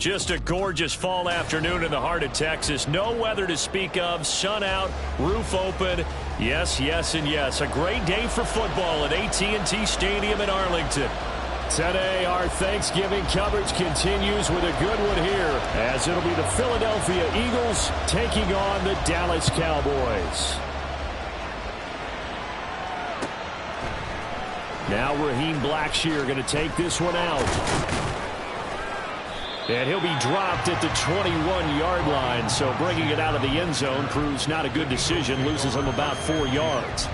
Just a gorgeous fall afternoon in the heart of Texas. No weather to speak of. Sun out, roof open. Yes, yes, and yes. A great day for football at AT&T Stadium in Arlington. Today, our Thanksgiving coverage continues with a good one here, as it'll be the Philadelphia Eagles taking on the Dallas Cowboys. Now Raheem Blackshear going to take this one out. And he'll be dropped at the 21-yard line, so bringing it out of the end zone proves not a good decision, loses him about 4 yards.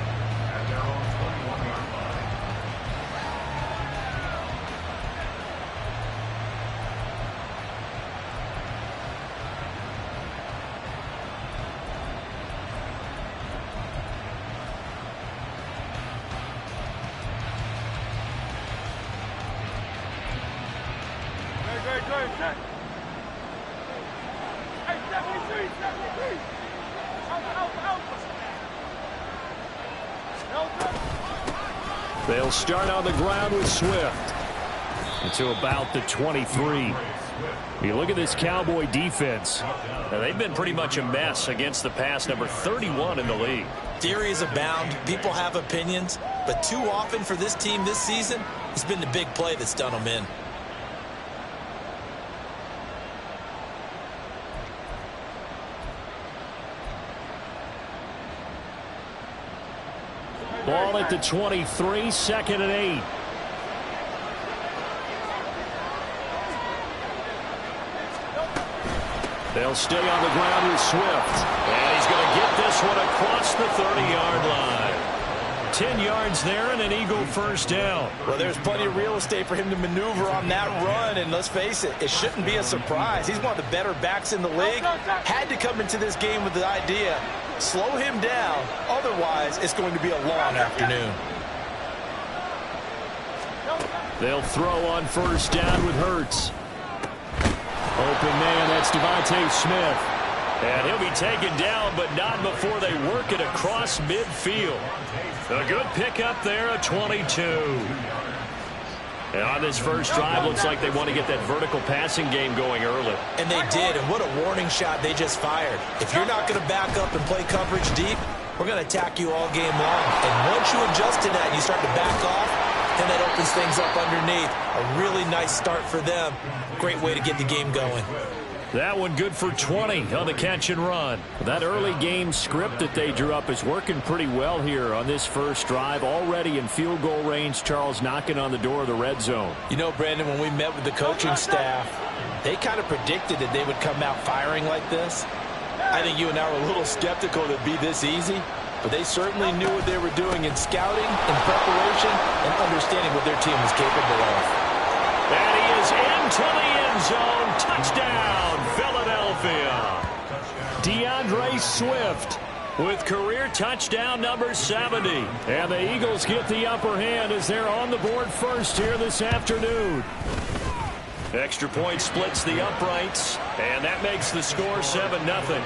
They'll start on the ground with Swift until about the 23. You look at this Cowboy defense. Now, they've been pretty much a mess against the pass, number 31 in the league. Theories abound. People have opinions. But too often for this team this season, it's been the big play that's done them in. Ball at the 23, 2nd and 8. They'll stay on the ground with Swift. And he's going to get this one across the 30-yard line. 10 yards there and an Eagle first down. Well, there's plenty of real estate for him to maneuver on that run, and let's face it, it shouldn't be a surprise. He's one of the better backs in the league. Had to come into this game with the idea, slow him down, otherwise it's going to be a long afternoon. They'll throw on first down with Hurts. Open man, that's Devontae Smith. And he'll be taken down, but not before they work it across midfield. A good pickup there, a 22. And on this first drive, looks like they want to get that vertical passing game going early. And they did, and what a warning shot they just fired. If you're not going to back up and play coverage deep, we're going to attack you all game long. And once you adjust to that and you start to back off, then that opens things up underneath. A really nice start for them. Great way to get the game going. That one good for 20 on the catch and run. That early game script that they drew up is working pretty well here on this first drive. Already in field goal range, Charles knocking on the door of the red zone. You know, Brandon, when we met with the coaching staff, they kind of predicted that they would come out firing like this. I think you and I were a little skeptical that it'd be this easy, but they certainly knew what they were doing in scouting, in preparation, and understanding what their team was capable of. And he is into the end zone. Touchdown, Philadelphia. DeAndre Swift with career touchdown number 70. And the Eagles get the upper hand as they're on the board first here this afternoon. Extra point splits the uprights, and that makes the score 7-0.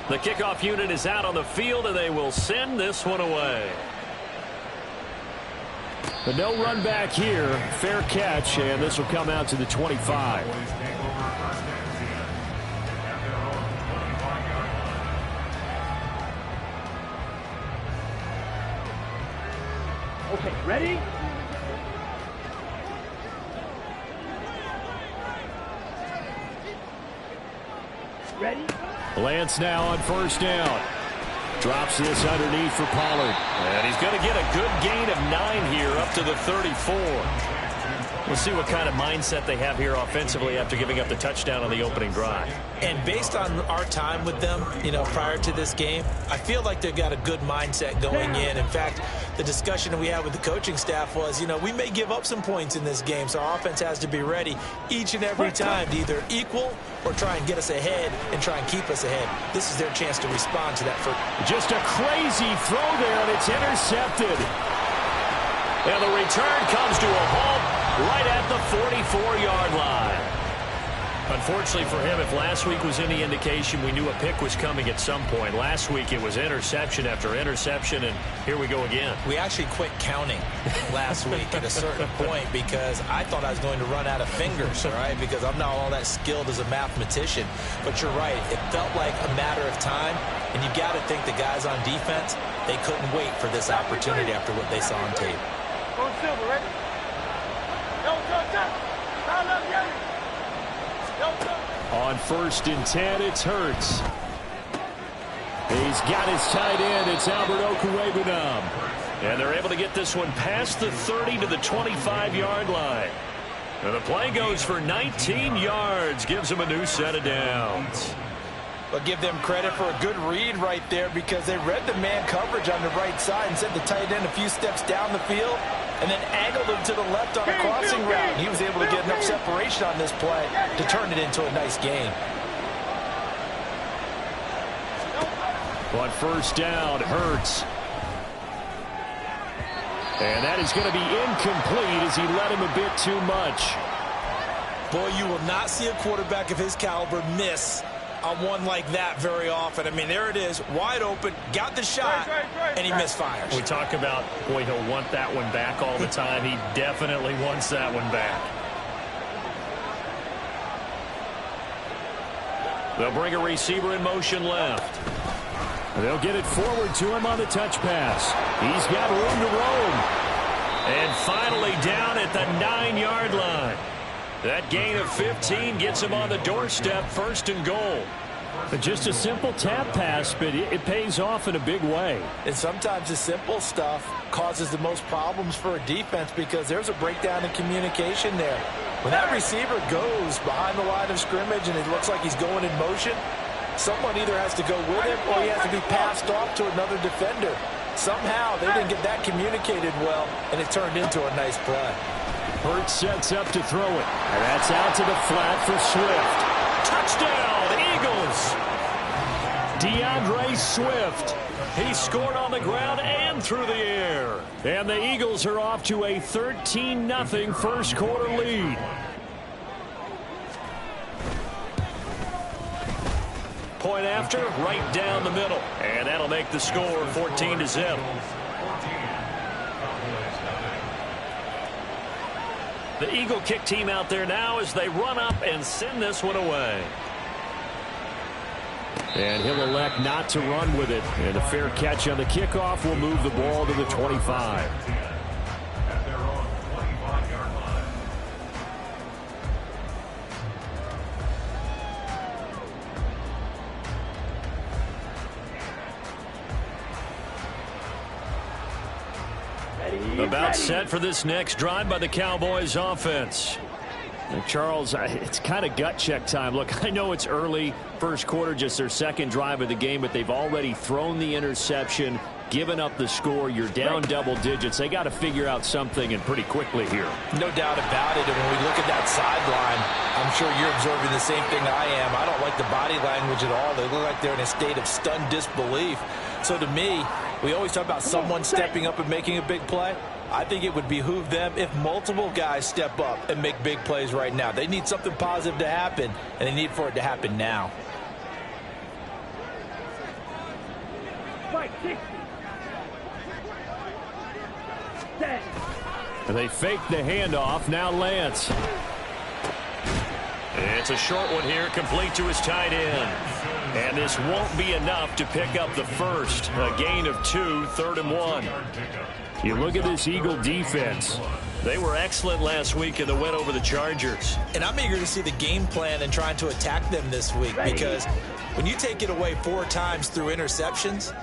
The kickoff unit is out on the field, and they will send this one away. But no run back here. Fair catch, and this will come out to the 25. Okay, ready? Ready? Lance now on first down. Drops this underneath for Pollard. And he's going to get a good gain of 9 here up to the 34. We'll see what kind of mindset they have here offensively after giving up the touchdown on the opening drive. And based on our time with them, prior to this game, I feel like they've got a good mindset going in. In fact, the discussion we had with the coaching staff was, we may give up some points in this game, so our offense has to be ready each and every time to either equal or try and get us ahead and try and keep us ahead. This is their chance to respond to that. Just a crazy throw there, and it's intercepted. And the return comes to a halt right at the 44-yard line. Unfortunately for him, if last week was any indication, we knew a pick was coming at some point. Last week it was interception after interception, and here we go again. We actually quit counting last week at a certain point because I thought I was going to run out of fingers, all right, because I'm not all that skilled as a mathematician. But you're right. It felt like a matter of time, and you got to think the guys on defense, they couldn't wait for this opportunity after what they saw on tape. Go Silver, ready? On 1st and 10, it's Hurts. He's got his tight end. It's Albert Okwuegbunam. And they're able to get this one past the 30 to the 25-yard line. And the play goes for 19 yards. Gives them a new set of downs. But give them credit for a good read right there because they read the man coverage on the right side and sent the tight end a few steps down the field and then angled him to the left on a crossing route. And he was able to get enough separation on this play to turn it into a nice gain. On 1st down, Hurts. And that is going to be incomplete as he led him a bit too much. Boy, you will not see a quarterback of his caliber miss on one like that very often. I mean, there it is, wide open, got the shot, and he misfires. We talk about, boy, he'll want that one back all the time. He definitely wants that one back. They'll bring a receiver in motion left. They'll get it forward to him on the touch pass. He's got room to roam. And finally down at the 9-yard line. That gain of 15 gets him on the doorstep, 1st and goal. Just a simple tap pass, but it pays off in a big way. And sometimes the simple stuff causes the most problems for a defense because there's a breakdown in communication there. When that receiver goes behind the line of scrimmage and it looks like he's going in motion, someone either has to go with him or he has to be passed off to another defender. Somehow they didn't get that communicated well, and it turned into a nice play. Hurts sets up to throw it. And that's out to the flat for Swift. Touchdown, Eagles! DeAndre Swift. He scored on the ground and through the air. And the Eagles are off to a 13-0 first quarter lead. Point after, right down the middle. And that'll make the score 14-0. The Eagle kick team out there now as they run up and send this one away. And he'll elect not to run with it. And a fair catch on the kickoff will move the ball to the 25. About set for this next drive by the Cowboys offense. And Charles, it's kind of gut check time. Look, I know it's early, first quarter, just their second drive of the game, but they've already thrown the interception, given up the score. You're down double digits. They got to figure out something, and pretty quickly here. No doubt about it. And when we look at that sideline, I'm sure you're observing the same thing I am. I don't like the body language at all. They look like they're in a state of stunned disbelief. So to me, we always talk about someone stepping up and making a big play. I think it would behoove them if multiple guys step up and make big plays right now. They need something positive to happen, and they need for it to happen now. They fake the handoff. Now Lance. It's a short one here, complete to his tight end. And this won't be enough to pick up the first. A gain of 2, 3rd and 1. You look at this Eagle defense. They were excellent last week in the win over the Chargers. And I'm eager to see the game plan and trying to attack them this week because when you take it away 4 times through interceptions,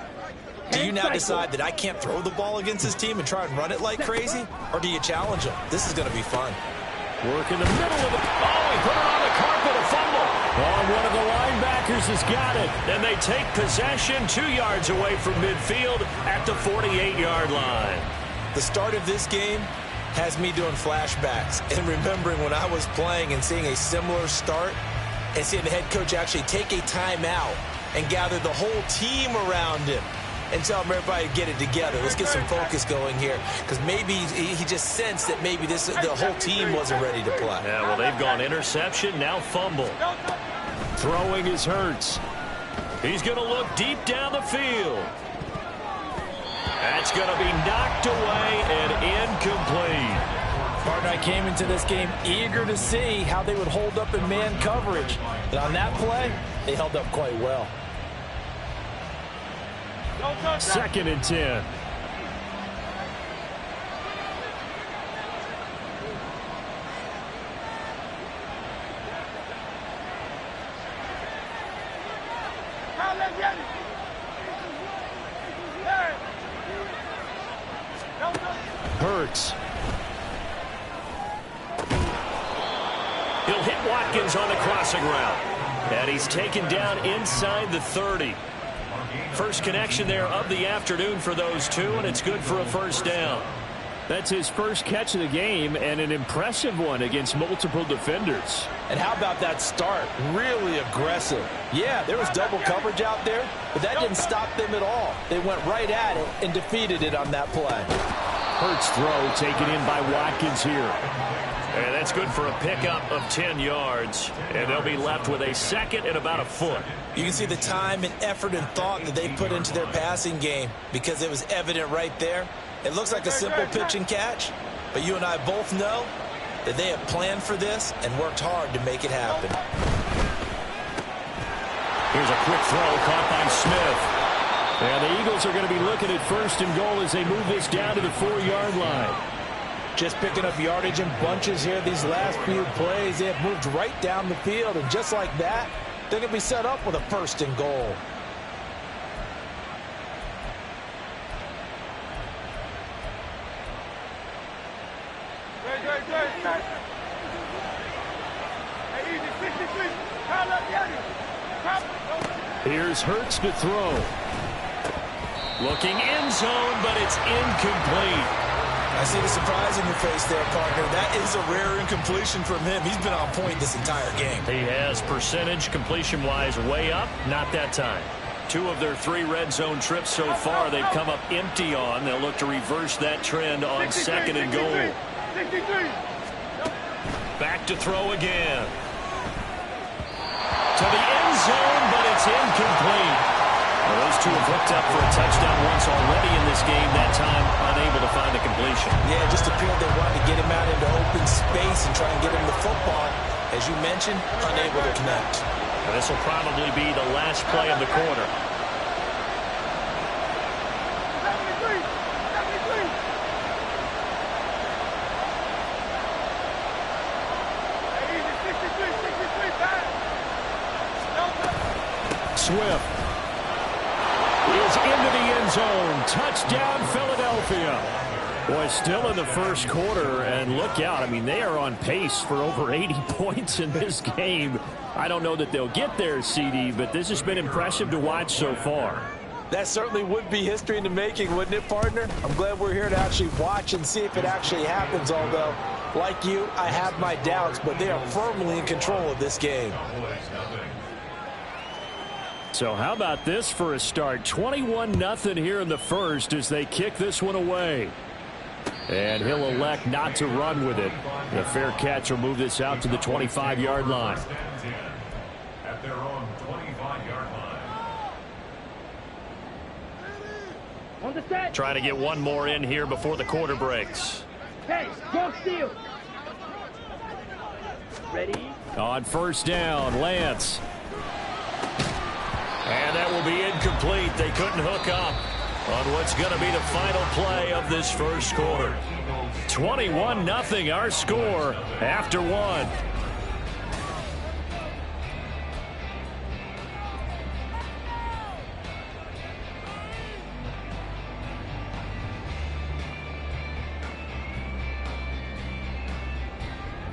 do you now decide that I can't throw the ball against this team and try and run it like crazy? Or do you challenge them? This is going to be fun. Work in the middle of the... Oh, he put it on the carpet, a fumble. Oh, one of the linebackers has got it. Then they take possession 2 yards away from midfield at the 48-yard line. The start of this game has me doing flashbacks and remembering when I was playing and seeing a similar start and seeing the head coach actually take a timeout and gather the whole team around him and tell everybody to get it together. Let's get some focus going here, because maybe he just sensed that maybe the whole team wasn't ready to play. Yeah, well, they've gone interception, now fumble. Throwing is Hurts. He's going to look deep down the field. That's going to be knocked away and incomplete. Partner, I came into this game eager to see how they would hold up in man coverage. And on that play, they held up quite well. 2nd and 10. Hurts. He'll hit Watkins on the crossing route. And he's taken down inside the 30. First connection there of the afternoon for those two, and it's good for a first down. That's his first catch of the game, and an impressive one against multiple defenders. And how about that start? Really aggressive. Yeah, there was double coverage out there, but that didn't stop them at all. They went right at it and defeated it on that play. Hurts throw taken in by Watkins here. And that's good for a pickup of 10 yards. And they'll be left with a second and about a foot. You can see the time and effort and thought that they put into their passing game, because it was evident right there. It looks like a simple pitch and catch, but you and I both know that they have planned for this and worked hard to make it happen. Here's a quick throw caught by Smith. And the Eagles are going to be looking at 1st and goal as they move this down to the 4-yard line. Just picking up yardage in bunches here these last few plays. They have moved right down the field, and just like that, they're going to be set up with a 1st and goal. Here's Hurts to throw. Looking end zone, but it's incomplete. I see the surprise in your face there, partner. That is a rare incompletion from him. He's been on point this entire game. He has percentage completion-wise way up, not that time. 2 of their 3 red zone trips so far they've come up empty on. They'll look to reverse that trend on 2nd and goal. Back to throw again. To the end zone, but it's incomplete. Well, those two have hooked up for a touchdown once already in this game, that time unable to find the completion. Yeah, just appeared they wanted to get him out into open space and try and get him the football. As you mentioned, unable to connect. And this will probably be the last play of the quarter. Swift is into the end zone. Touchdown, Philadelphia. Boy, still in the first quarter, and look out. I mean, they are on pace for over 80 points in this game. I don't know that they'll get there, CD, but this has been impressive to watch so far. That certainly would be history in the making, wouldn't it, partner? I'm glad we're here to actually watch and see if it actually happens, although, like you, I have my doubts, but they are firmly in control of this game. So how about this for a start? 21-0 here in the first as they kick this one away. And he'll elect not to run with it. The fair catch will move this out to the 25-yard line. At their own 25-yard line. On the set. Trying to get one more in here before the quarter breaks. Hey, go steal. Ready? On 1st down, Lance. And that will be incomplete. They couldn't hook up on what's going to be the final play of this first quarter. 21-0 our score after 1.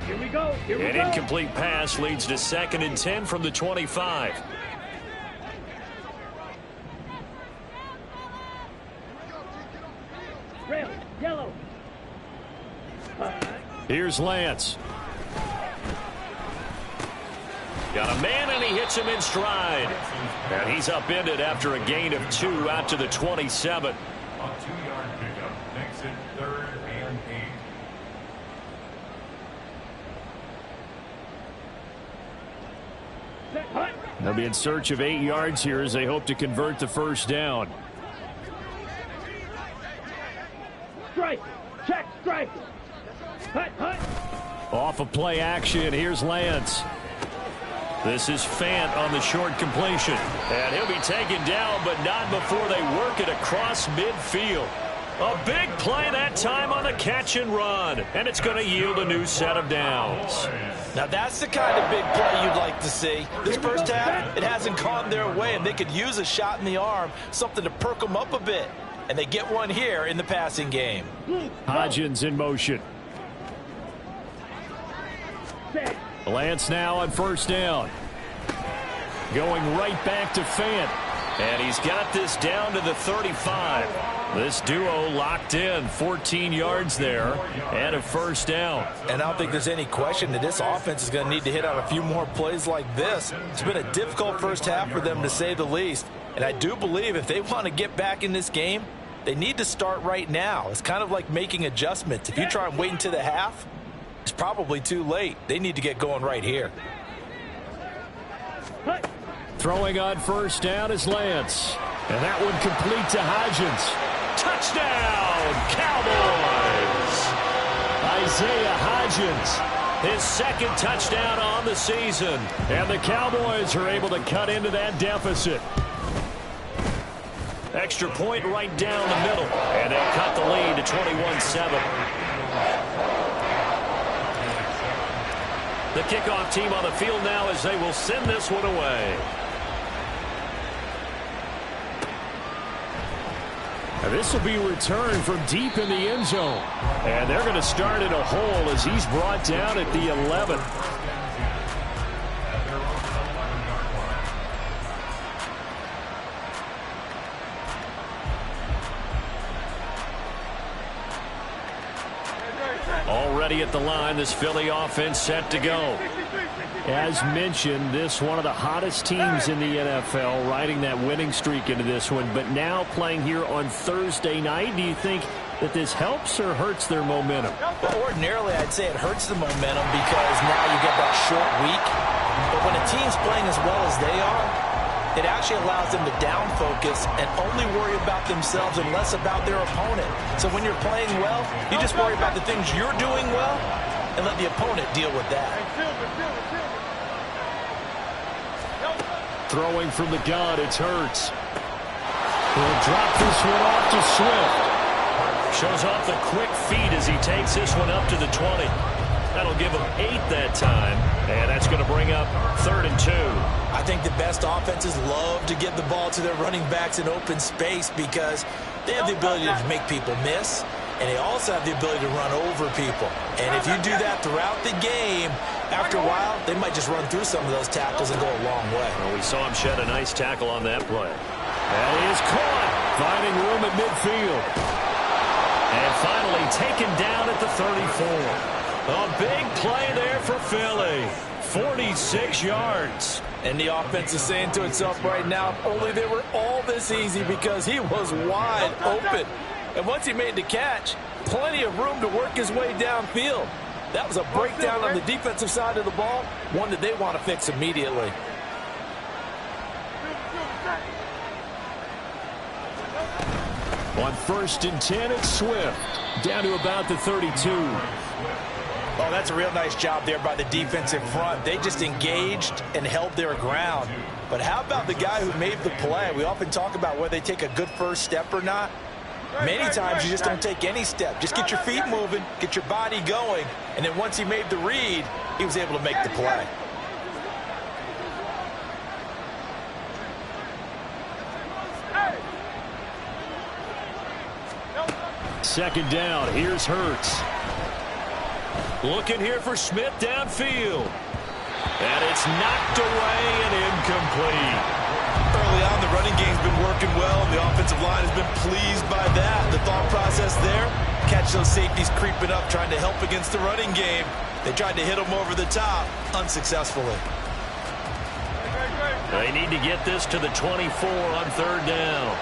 Here we go. An incomplete pass leads to 2nd and 10 from the 25. Rail, yellow. Here's Lance. Got a man, and he hits him in stride. And he's upended after a gain of 2 out to the 27. A 2-yard pickup makes it 3rd and 8. They'll be in search of 8 yards here as they hope to convert the first down. Strike. Check. Strike. Hut. Off of play action, here's Lance. This is Fant on the short completion. And he'll be taken down, but not before they work it across midfield. A big play that time on the catch and run. And it's going to yield a new set of downs. Now that's the kind of big play you'd like to see. This first half, it hasn't gone their way, and they could use a shot in the arm, something to perk them up a bit. And they get one here in the passing game. Hodgins in motion. Lance now on first down. Going right back to Fant. And he's got this down to the 35. This duo locked in, 14 yards there, and a first down. And I don't think there's any question that this offense is going to need to hit on a few more plays like this. It's been a difficult first half for them, to say the least. And I do believe if they want to get back in this game, they need to start right now. It's kind of like making adjustments. If you try and wait until the half, it's probably too late. They need to get going right here. Throwing on first down is Lance. And that one complete to Hodgins. Touchdown, Cowboys! Isaiah Hodgins, his second touchdown on the season. And the Cowboys are able to cut into that deficit. Extra point right down the middle. And they'll cut the lead to 21-7. The kickoff team on the field now as they will send this one away. And this will be returned from deep in the end zone. And they're going to start in a hole as he's brought down at the 11. Already at the line, this Philly offense set to go. As mentioned, this one of the hottest teams in the NFL, riding that winning streak into this one, but now playing here on Thursday night. Do you think that this helps or hurts their momentum? Well, ordinarily, I'd say it hurts the momentum because now you get that short week. But when a team's playing as well as they are, it actually allows them to down focus and only worry about themselves and less about their opponent. So when you're playing well, you just worry about the things you're doing well and let the opponent deal with that. Throwing from the gun, it's Hurts. He'll drop this one off to Swift. Shows off the quick feet as he takes this one up to the 20. That'll give him 8 that time, and that's going to bring up 3rd and 2. I think the best offenses love to get the ball to their running backs in open space because they have the ability to make people miss, and they also have the ability to run over people. And if you do that throughout the game, after a while, they might just run through some of those tackles and go a long way. Well, we saw him shed a nice tackle on that play. And he is caught, finding room at midfield. And finally taken down at the 34. A big play there for Philly. 46 yards. And the offense is saying to itself right now, if only they were all this easy, because he was wide open. And once he made the catch, plenty of room to work his way downfield. That was a breakdown on the defensive side of the ball, one that they want to fix immediately. On 1st and 10, it's Swift. Down to about the 32. Oh, that's a real nice job there by the defensive front. They just engaged and held their ground. But how about the guy who made the play? We often talk about whether they take a good first step or not. Many times you just don't take any step. Just get your feet moving, get your body going, and then once he made the read, he was able to make the play. Second down, here's Hurts. Looking here for Smith downfield. And it's knocked away and incomplete. Early on, the running game's been working well, and the offensive line has been pleased by that. The thought process there, catch those safeties creeping up, trying to help against the running game. They tried to hit them over the top, unsuccessfully. They need to get this to the 24 on third down.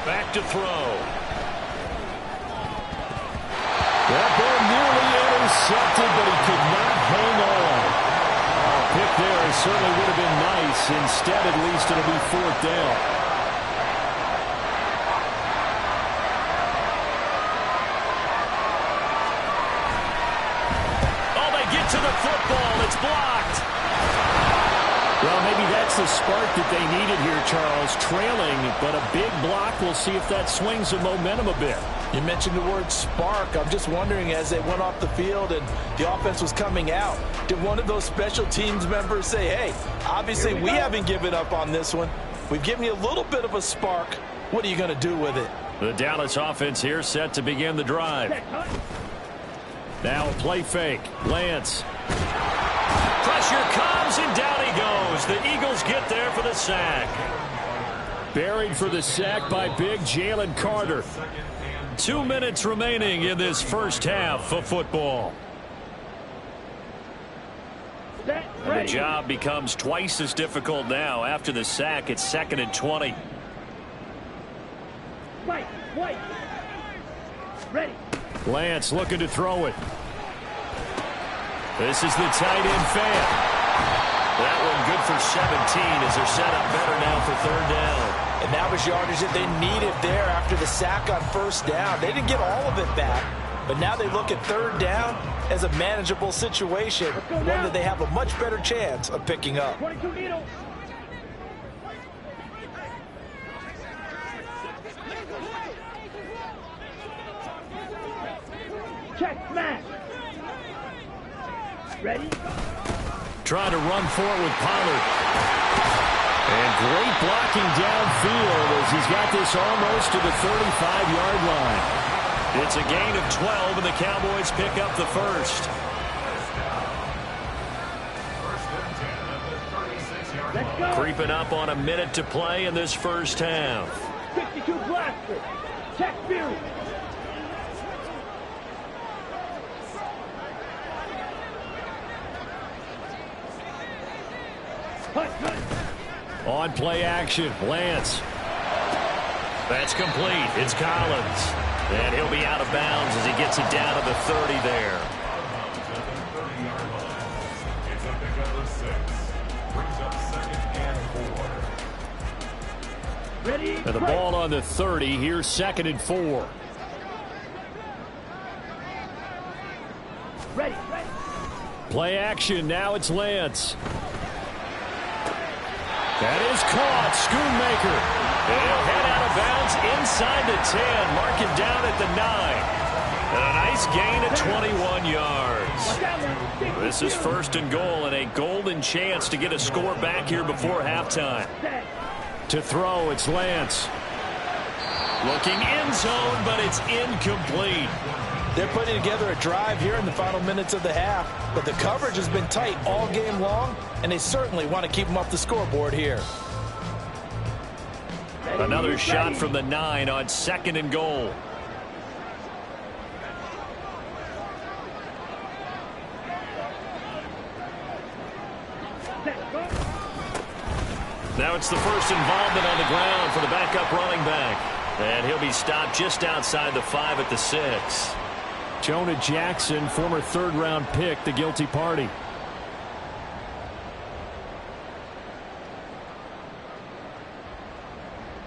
Back to throw. That ball nearly intercepted, but he could not hang on. Pick there certainly would have been nice. Instead, at least it'll be fourth down. Oh, they get to the football. It's blocked. Well, maybe that's the spark that they needed here, Charles. Trailing, but a big block. We'll see if that swings the momentum a bit. You mentioned the word spark. I'm just wondering, as they went off the field and the offense was coming out, did one of those special teams members say, hey, obviously we haven't given up on this one. We've given you a little bit of a spark. What are you going to do with it? The Dallas offense here set to begin the drive. Now a play fake. Lance. Pressure comes, and down he goes. The Eagles get there for the sack. Buried for the sack by big Jalen Carter. 2 minutes remaining in this first half of football. And the job becomes twice as difficult now. After the sack, it's 2nd and 20. White. Ready. Lance looking to throw it. This is the tight end fan. That one good for 17 as they're set up better now for third down. And that was yardage that they needed there after the sack on first down. They didn't get all of it back, but now they look at third down as a manageable situation, one that they have a much better chance of picking up. 22 needles. Check, smash. Ready? Trying to run for it with Pollard. And great blocking downfield as he's got this almost to the 35-yard line. It's a gain of 12, and the Cowboys pick up the first. Let's go. Creeping up on a minute to play in this first half. 62 blaster. Check Fury. On play action, Lance. That's complete. It's Collins. And he'll be out of bounds as he gets it down to the 30 there. It's a pickup of 6. Brings up 2nd and 4. Ready? And the ball on the 30. Here's 2nd and 4. Ready. Play action. Now it's Lance. That is caught. Schoonmaker. He'll head out of bounds inside the 10. Mark him down at the 9. And a nice gain of 21 yards. This is 1st and goal, and a golden chance to get a score back here before halftime. To throw, it's Lance. Looking end zone, but it's incomplete. They're putting together a drive here in the final minutes of the half, but the coverage has been tight all game long, and they certainly want to keep them off the scoreboard here. Another shot from the 9 on 2nd and goal. Now it's the first involvement on the ground for the backup running back. And he'll be stopped just outside the 5 at the 6. Jonah Jackson, former third-round pick, the guilty party.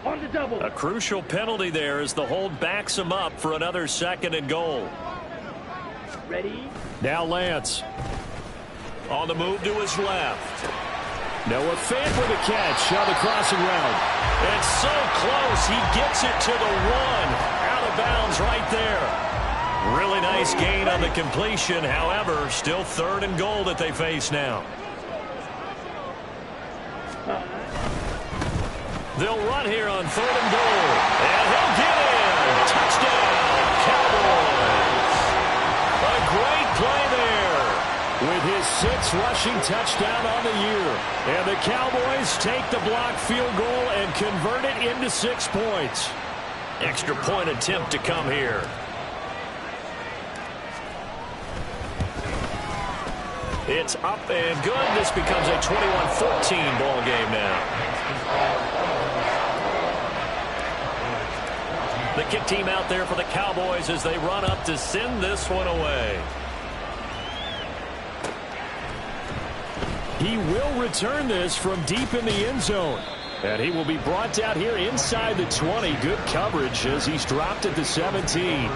On the double. A crucial penalty there as the hold backs him up for another 2nd and goal. Ready? Now Lance. On the move to his left. Noah Fant with a catch on the crossing route. It's so close. He gets it to the 1. Out of bounds right there. Really nice gain on the completion. However, still 3rd and goal that they face now. They'll run here on 3rd and goal. And he'll get in. Touchdown, Cowboys. A great play there. with his 6th rushing touchdown on the year. And the Cowboys take the blocked field goal and convert it into 6 points. Extra point attempt to come here. It's up and good. This becomes a 21-14 ball game now. The kick team out there for the Cowboys as they run up to send this one away. He will return this from deep in the end zone. And he will be brought down here inside the 20. Good coverage as he's dropped at the 17.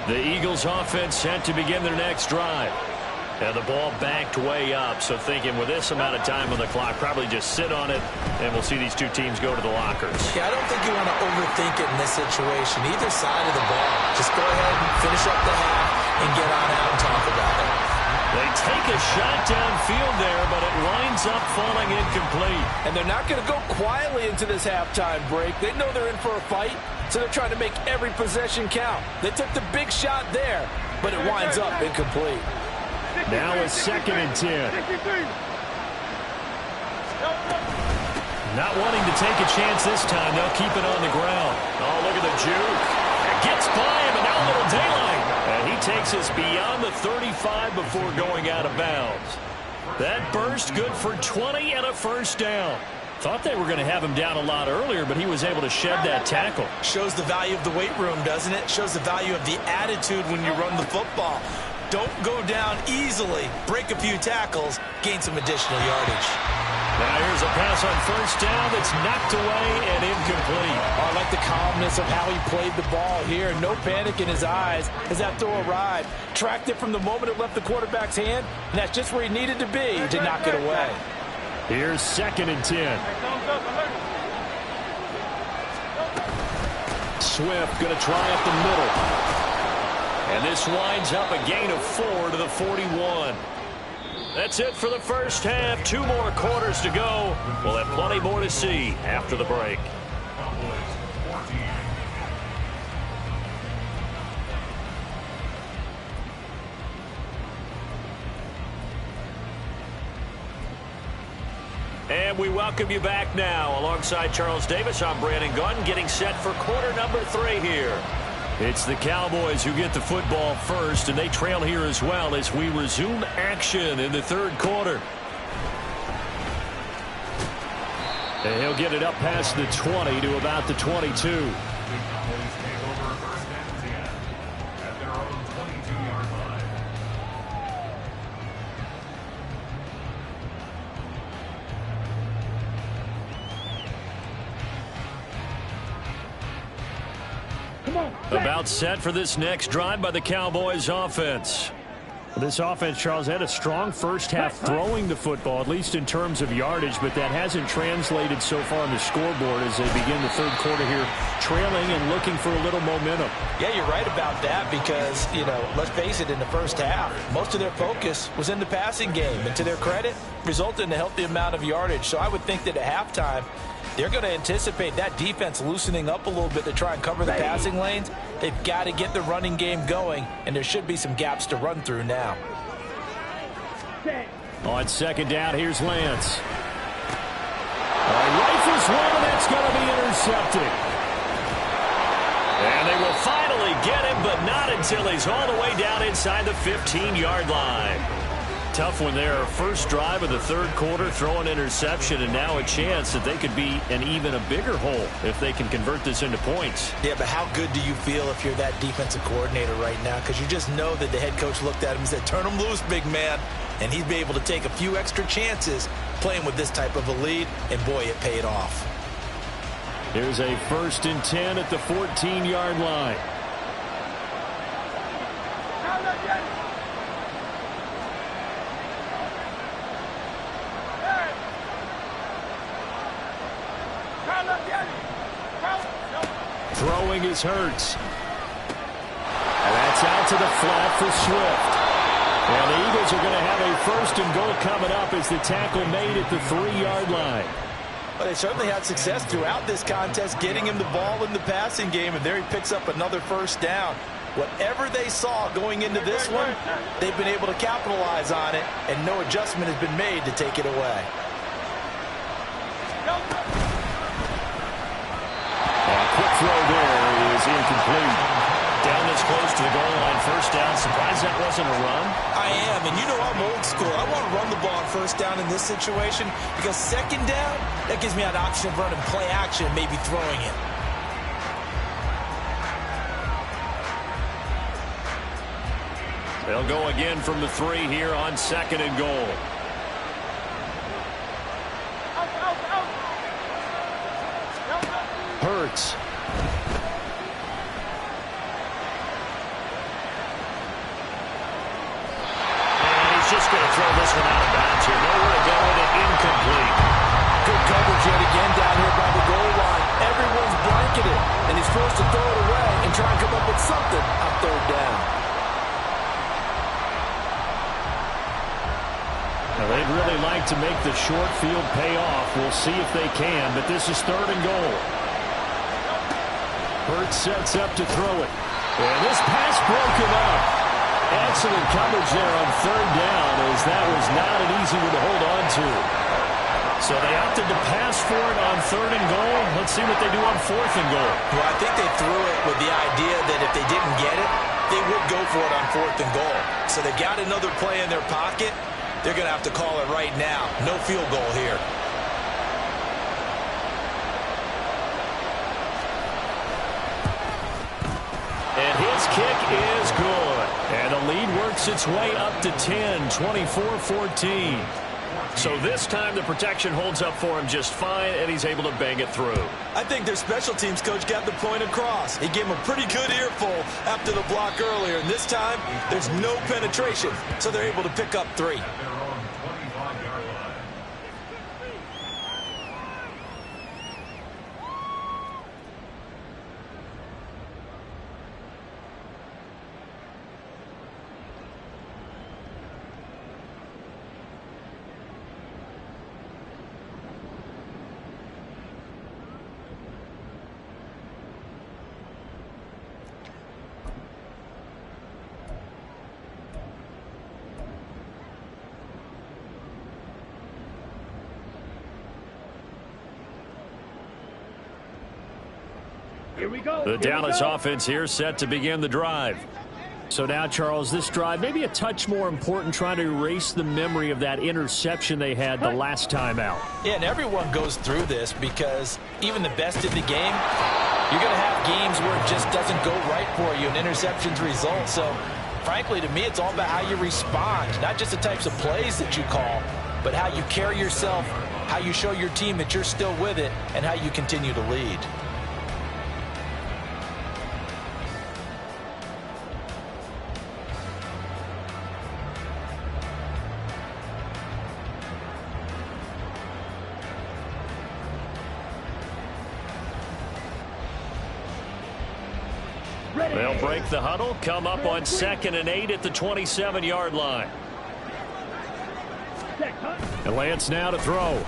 The Eagles offense set to begin their next drive. And the ball backed way up, so thinking with this amount of time on the clock, probably just sit on it, and we'll see these two teams go to the lockers. Yeah, I don't think you want to overthink it in this situation. Either side of the ball. Just go ahead and finish up the half and get on out and talk about it. They take a shot downfield there, but it winds up falling incomplete. And they're not going to go quietly into this halftime break. They know they're in for a fight, so they're trying to make every possession count. They took the big shot there, but it winds up incomplete. Now a 2nd and 10. Not wanting to take a chance this time. They'll keep it on the ground. Oh, look at the juke. It gets by him, and now a little daylight. And he takes us beyond the 35 before going out of bounds. That burst good for 20 and a first down. Thought they were going to have him down a lot earlier, but he was able to shed that tackle. Shows the value of the weight room, doesn't it? Shows the value of the attitude when you run the football. Don't go down easily. Break a few tackles. Gain some additional yardage. Now here's a pass on first down that's knocked away and incomplete. Oh, I like the calmness of how he played the ball here. No panic in his eyes as that throw arrived. Tracked it from the moment it left the quarterback's hand, and that's just where he needed to be to knock it away. Here's 2nd and 10. Swift going to try up the middle. And this winds up a gain of 4 to the 41. That's it for the first half. 2 more quarters to go. We'll have plenty more to see after the break. And we welcome you back now. Alongside Charles Davis, I'm Brandon Gaudin, getting set for quarter number 3 here. It's the Cowboys who get the football first, and they trail here as well as we resume action in the 3rd quarter. And he'll get it up past the 20 to about the 22. About set for this next drive by the Cowboys offense. This offense, Charles, had a strong first half throwing the football, at least in terms of yardage, but that hasn't translated so far on the scoreboard as they begin the 3rd quarter here, trailing and looking for a little momentum. Yeah, you're right about that because, you know, let's face it, in the first half, most of their focus was in the passing game, and to their credit, resulted in a healthy amount of yardage. So I would think that at halftime, they're going to anticipate that defense loosening up a little bit to try and cover the passing lanes. They've got to get the running game going, and there should be some gaps to run through now. On 2nd down, here's Lance. Rifles one, and that's going to be intercepted. And they will finally get him, but not until he's all the way down inside the 15-yard line. Tough one there. First drive of the 3rd quarter, throw an interception, and now a chance that they could be in even a bigger hole if they can convert this into points. Yeah, but how good do you feel if you're that defensive coordinator right now? Because you just know that the head coach looked at him and said, turn him loose, big man. And he'd be able to take a few extra chances playing with this type of a lead, and boy, it paid off. Here's a 1st and 10 at the 14-yard line. Throwing is Hurts. And that's out to the flat for Swift. And the Eagles are going to have a 1st and goal coming up as the tackle made at the 3-yard line. Well, they certainly had success throughout this contest, getting him the ball in the passing game, and there he picks up another 1st down. Whatever they saw going into this one, they've been able to capitalize on it, and no adjustment has been made to take it away. A quick throw there is incomplete. Down this close to the goal line, 1st down. Surprised that wasn't a run? I am, and you know I'm old school. I want to run the ball on 1st down in this situation because 2nd down, that gives me an option of running play action and maybe throwing it. They'll go again from the 3 here on 2nd and goal. Hurts. Just going to throw this one out of bounds here. Nowhere to go with it. Incomplete. Good coverage yet again down here by the goal line. Everyone's blanketed, and he's forced to throw it away and try and come up with something on 3rd down. Now, they'd really like to make the short field pay off. We'll see if they can, but this is 3rd and goal. Hurts sets up to throw it. And this pass broken up. Excellent coverage there on 3rd down, as that was not an easy one to hold on to. So they opted to pass for it on 3rd and goal. Let's see what they do on 4th and goal. Well, I think they threw it with the idea that if they didn't get it, they would go for it on 4th and goal. So they got another play in their pocket. They're going to have to call it right now. No field goal here. And his kick is good. And the lead works its way up to 10, 24-14. So this time the protection holds up for him just fine, and he's able to bang it through. I think their special teams coach got the point across. He gave him a pretty good earful after the block earlier, and this time there's no penetration, so they're able to pick up 3. At their own 25-yard line. Here we go. The Dallas offense here set to begin the drive. So now, Charles, this drive maybe a touch more important, trying to erase the memory of that interception they had the last time out. Yeah, and everyone goes through this because even the best in the game, you're going to have games where it just doesn't go right for you, and interceptions result. So, frankly, to me, it's all about how you respond, not just the types of plays that you call, but how you carry yourself, how you show your team that you're still with it, and how you continue to lead. They'll break the huddle, come up on 2nd and 8 at the 27-yard line. And Lance now to throw.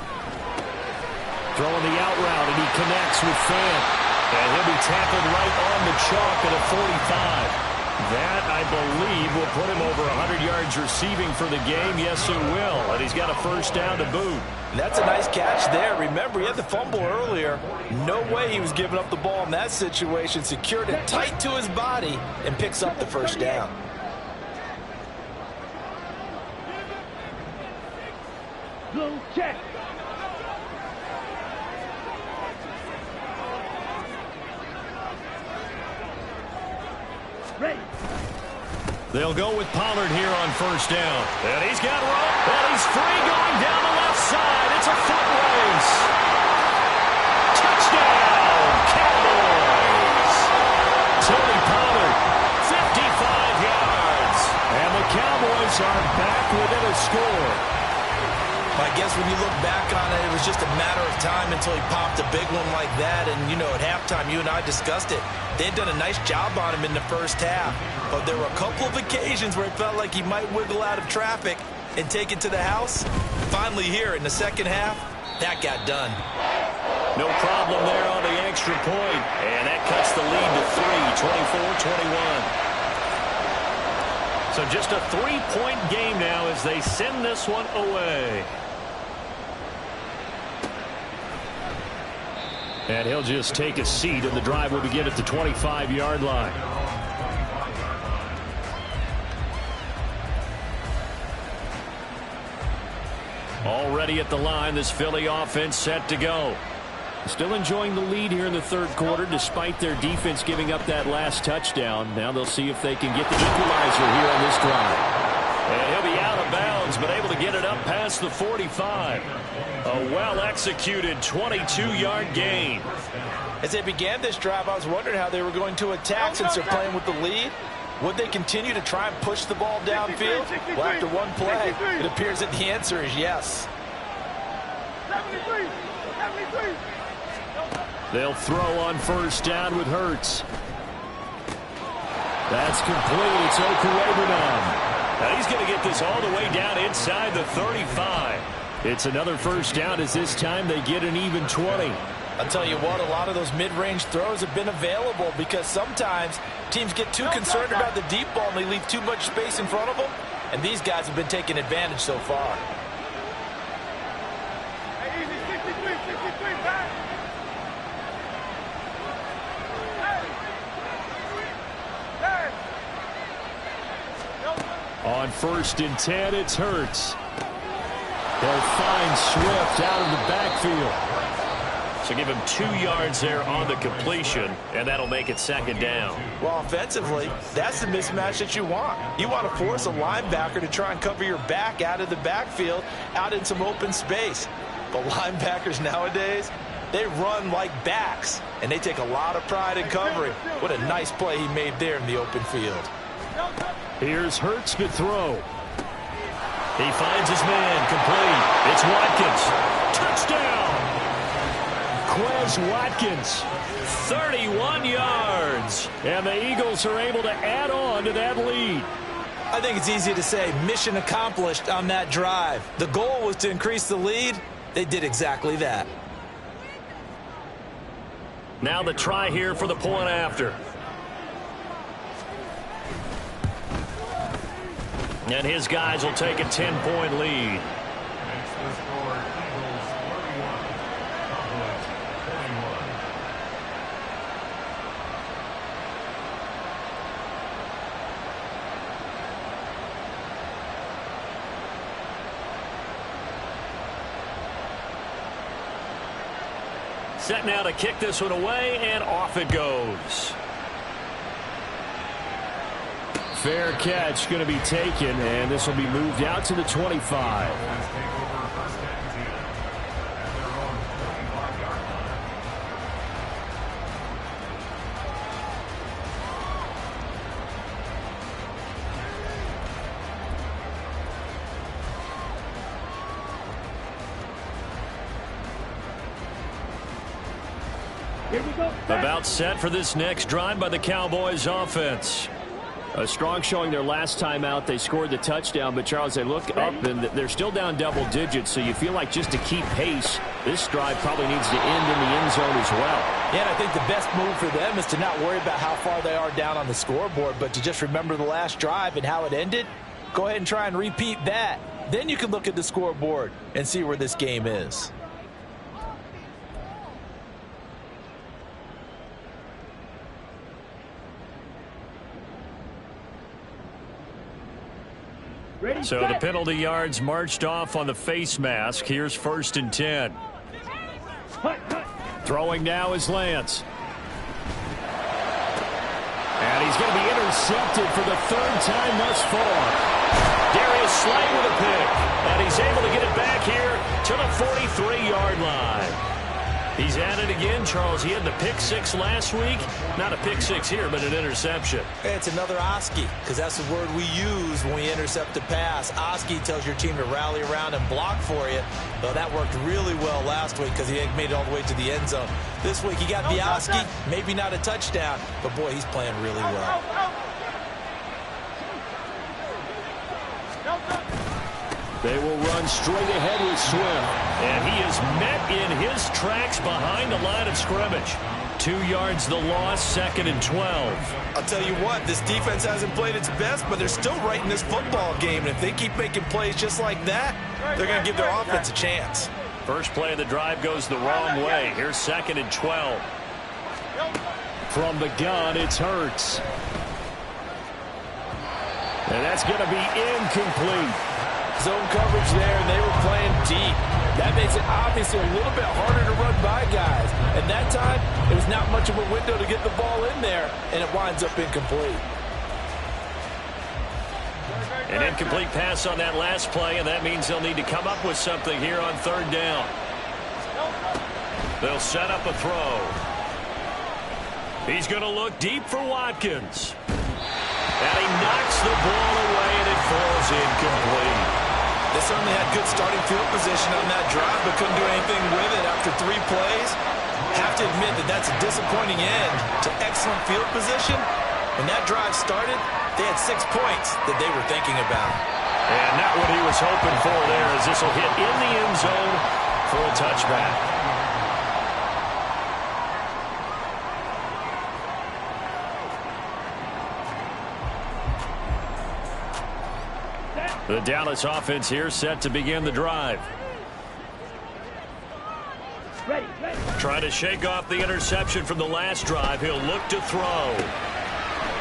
Throwing the out route, and he connects with Fant. And he'll be tackled right on the chalk at a 45. That, I believe, will put him over 100 yards receiving for the game. Yes, it will. And he's got a 1st down to boot. That's a nice catch there. Remember, he had the fumble earlier. No way he was giving up the ball in that situation. Secured it tight to his body and picks up the 1st down. Blue check. Ready. They'll go with Pollard here on 1st down. And he's got room. And he's free going down the left side. It's a foot race. Touchdown, Cowboys. Tony Pollard, 55 yards. And the Cowboys are back within a score. My I guess when you look back on it, it was just a matter of time until he popped a big one like that. And, you know, at halftime, you and I discussed it. They had done a nice job on him in the first half. But there were a couple of occasions where it felt like he might wiggle out of traffic and take it to the house. Finally here in the second half, that got done. No problem there on the extra point. And that cuts the lead to 3, 24-21. So just a 3-point game now as they send this one away. And he'll just take a seat, and the drive will begin at the 25-yard line. Already at the line, this Philly offense set to go. Still enjoying the lead here in the third quarter despite their defense giving up that last touchdown. Now they'll see if they can get the equalizer here on this drive. And he'll be out of bounds, but able to get it up past the 45. A well-executed 22-yard gain. As they began this drive, I was wondering how they were going to attack since they're playing with the lead. Would they continue to try and push the ball downfield? Well, after one play, it appears that the answer is yes. 73. They'll throw on first down with Hurts. That's complete. It's Okurebunom. Now he's going to get this all the way down inside the 35. It's another first down as this time they get an even 20. I'll tell you what, a lot of those mid-range throws have been available because sometimes teams get too concerned about the deep ball and they leave too much space in front of them. And these guys have been taking advantage so far. On 1st and 10, it's Hurts. They'll find Swift out of the backfield. So give him 2 yards there on the completion, and that'll make it second down. Well, offensively, that's the mismatch that you want. You want to force a linebacker to try and cover your back out of the backfield, out in some open space. But linebackers nowadays, they run like backs, and they take a lot of pride in covering. What a nice play he made there in the open field. Here's Hurts to throw. He finds his man complete. It's Watkins. Touchdown! Quez Watkins, 31 yards. And the Eagles are able to add on to that lead. I think it's easy to say mission accomplished on that drive. The goal was to increase the lead. They did exactly that. Now the try here for the point after. And his guys will take a 10-point lead. Makes the score Eagles 31, Cowboys 21. Set now to kick this one away, and off it goes. Fair catch going to be taken, and this will be moved out to the 25. Here we go. About set for this next drive by the Cowboys offense. A strong showing their last time out. They scored the touchdown, but Charles, they look up and they're still down double digits, so you feel like just to keep pace, this drive probably needs to end in the end zone as well. Yeah, and I think the best move for them is to not worry about how far they are down on the scoreboard, but to just remember the last drive and how it ended. Go ahead and try and repeat that. Then you can look at the scoreboard and see where this game is. Ready, So the penalty yards marched off on the face mask. Here's 1st and 10. Throwing now is Lance. And he's going to be intercepted for the 3rd time thus far. Darius Slay with a pick. And he's able to get it back here to the 43-yard line. He's at it again, Charles. He had the pick six last week. Not a pick six here, but an interception. It's another Oski, because that's the word we use when we intercept a pass. Oski tells your team to rally around and block for you. Well, that worked really well last week because he made it all the way to the end zone. This week he got the Oski, maybe not a touchdown, but boy, he's playing really well. They will run straight ahead with Swift. And he is met in his tracks behind the line of scrimmage. 2 yards the loss, 2nd and 12. I'll tell you what, this defense hasn't played its best, but they're still right in this football game. And if they keep making plays just like that, they're going to give their offense a chance. First play of the drive goes the wrong way. Here's 2nd and 12. From the gun, it's Hurts. And that's going to be incomplete. Zone coverage there, and they were playing deep. That makes it obviously a little bit harder to run by guys. And that time, it was not much of a window to get the ball in there, and it winds up incomplete. An incomplete pass on that last play, and that means they'll need to come up with something here on 3rd down. They'll set up a throw. He's going to look deep for Watkins. And he knocks the ball away, and it falls incomplete. They certainly had good starting field position on that drive, but couldn't do anything with it after 3 plays. Have to admit that that's a disappointing end to excellent field position. When that drive started, they had 6 points that they were thinking about. And not what he was hoping for there, as this will hit in the end zone for a touchback. The Dallas offense here set to begin the drive. Ready. Trying to shake off the interception from the last drive. He'll look to throw.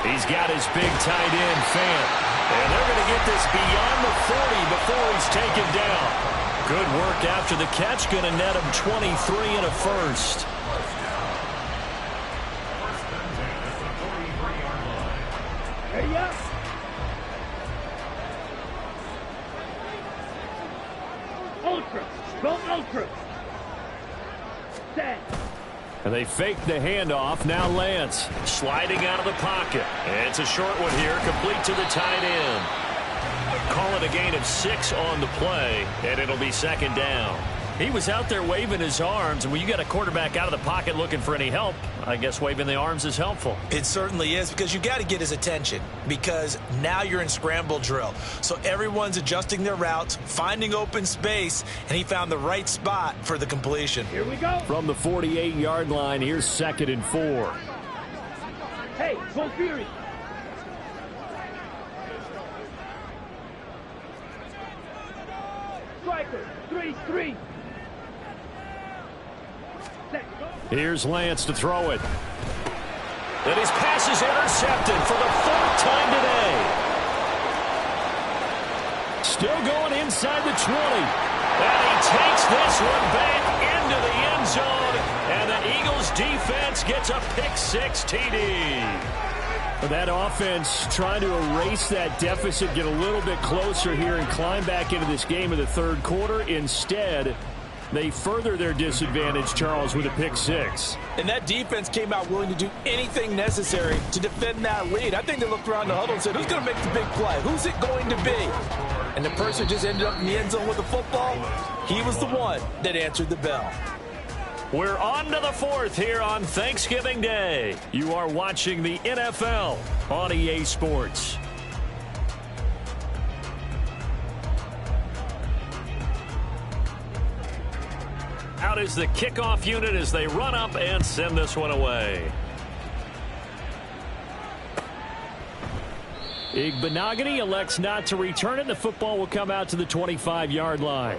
He's got his big tight end, Fant. And they're going to get this beyond the 40 before he's taken down. Good work after the catch. Going to net him 23 and a first. Ready up. Ultra. Go ultra. Stand. And they fake the handoff. Now Lance sliding out of the pocket. And it's a short one here, complete to the tight end. Call it a gain of 6 on the play, and it'll be 2nd down. He was out there waving his arms, and when you got a quarterback out of the pocket looking for any help, I guess waving the arms is helpful. It certainly is, because you got to get his attention, because now you're in scramble drill. So everyone's adjusting their routes, finding open space, and he found the right spot for the completion. Here we go. From the 48-yard line, here's 2nd and 4. Hey, go Fury. Striker, 3-3. Here's Lance to throw it. And his pass is intercepted for the 4th time today. Still going inside the 20. And he takes this one back into the end zone. And the Eagles defense gets a pick-6 TD. That offense trying to erase that deficit, get a little bit closer here and climb back into this game in the 3rd quarter. Instead, they further their disadvantage, Charles, with a pick-6. And that defense came out willing to do anything necessary to defend that lead. I think they looked around the huddle and said, who's going to make the big play? Who's it going to be? And the person just ended up in the end zone with the football. He was the one that answered the bell. We're on to the 4th here on Thanksgiving Day. You are watching the NFL on EA Sports. Out is the kickoff unit as they run up and send this one away. Igbenogany elects not to return it. The football will come out to the 25-yard line.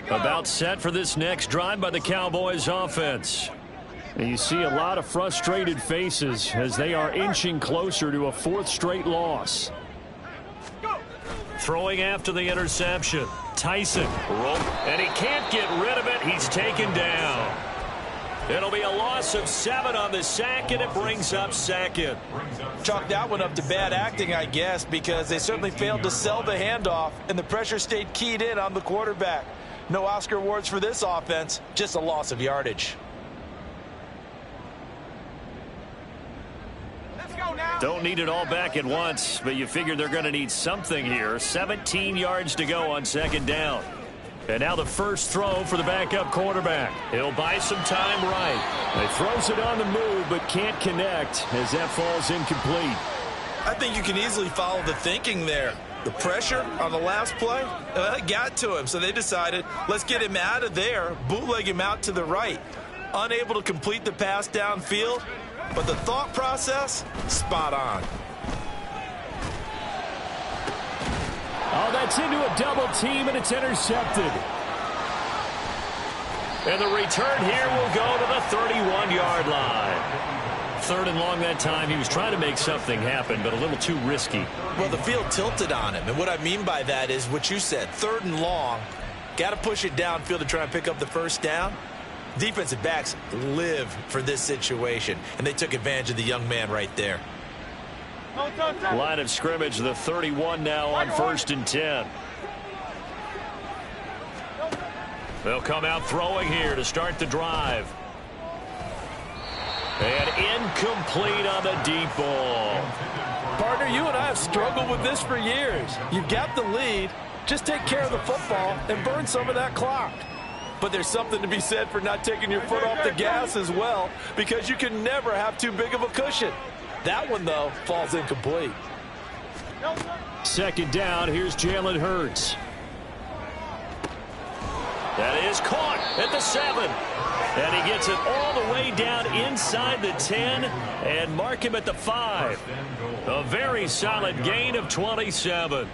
About set for this next drive by the Cowboys offense. And you see a lot of frustrated faces as they are inching closer to a 4th straight loss. Throwing after the interception. Tyson. And he can't get rid of it. He's taken down. It'll be a loss of 7 on the sack, and it brings up 2nd. Chalk that one up to bad acting, I guess, because they certainly failed to sell the handoff, and the pressure stayed keyed in on the quarterback. No Oscar awards for this offense, just a loss of yardage. Don't need it all back at once, but you figure they're going to need something here. 17 yards to go on 2nd down. And now the first throw for the backup quarterback. He'll buy some time right. He throws it on the move, but can't connect as that falls incomplete. I think you can easily follow the thinking there. The pressure on the last play, got to him, so they decided, let's get him out of there, bootleg him out to the right. Unable to complete the pass downfield, but the thought process, spot on. Oh, that's into a double team, and it's intercepted. And the return here will go to the 31-yard line. 3rd and long that time. He was trying to make something happen, but a little too risky. Well, the field tilted on him, and what I mean by that is what you said, 3rd and long. Got to push it downfield to try and pick up the first down. Defensive backs live for this situation, and they took advantage of the young man right there. Line of scrimmage, the 31 now on 1st and 10. They'll come out throwing here to start the drive. And incomplete on the deep ball. Partner, you and I have struggled with this for years. You've got the lead. Just take care of the football and burn some of that clock. But there's something to be said for not taking your foot off the gas as well, because you can never have too big of a cushion. That one, though, falls incomplete. 2nd down, here's Jalen Hurts. That is caught at the 7. And he gets it all the way down inside the 10 and mark him at the 5. A very solid gain of 27.